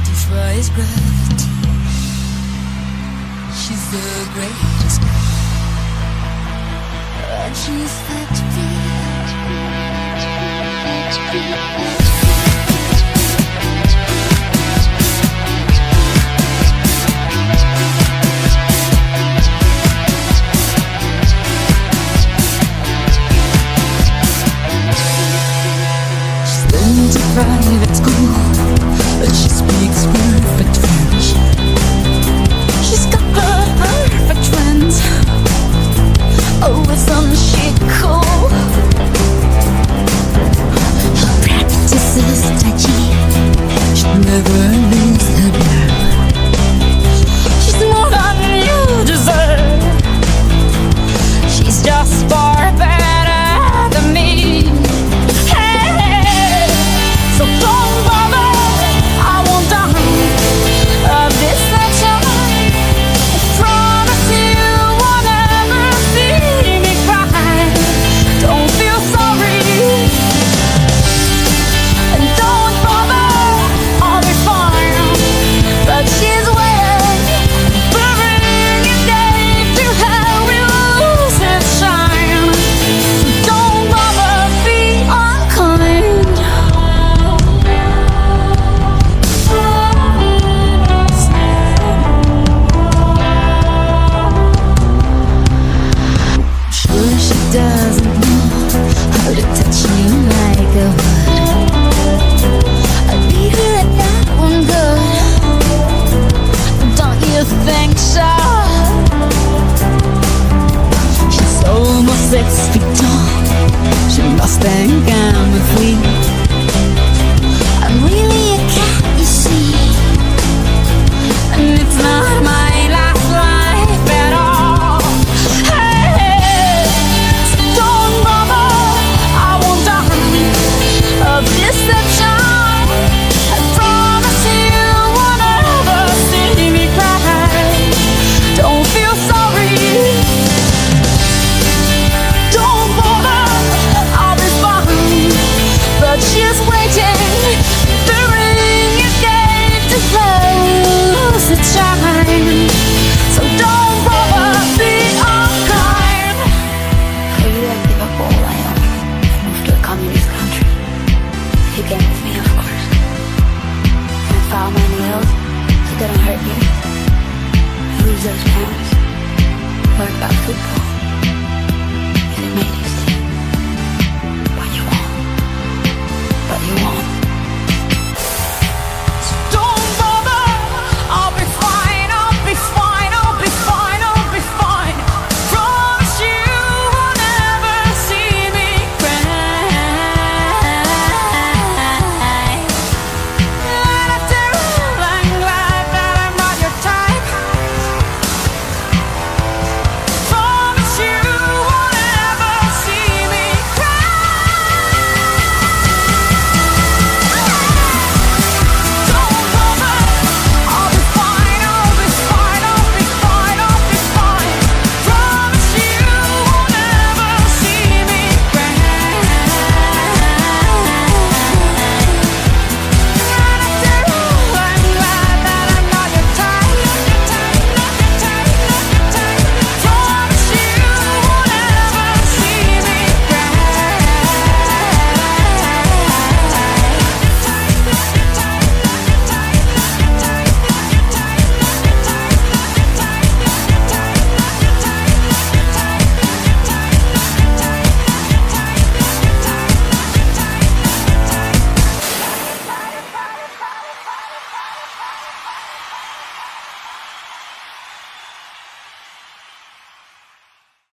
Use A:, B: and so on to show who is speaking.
A: Defies gravity. She's the greatest, and she's had to be. She's been to private school, but she speaks perfect French. She's got her perfect friends, always on shit cool. Her practices Tai Chi, she'll never lose her nerve. She's more than you deserve. She's just far better than me. Hey, so don't bother, I won't die of this sunshine. I promise you won't ever see me cry. Don't feel sorry, and don't bother, I'll be fine. But she's waiting, burning a day to hell we lose its shine. So don't bother, be unkind. Sure she doesn't know how to touch me like a would. I beat her at that one good. Don't you think so? She's almost 6 feet tall. She must think I'm a freak. I'm really a cat, you see, and it's not my last life at all. Hey, so don't bother, I won't die of this sunshine. I promise you won't ever see me cry. Don't feel sorry, don't bother, I'll be fine. But she's waiting, burying a gate to close its shine. So don't bother, be unkind.
B: I really have to give up all I own and move to a communist country. If you came with me, of course. And file my nails so they don't hurt you. I lose those parents. Learn about football.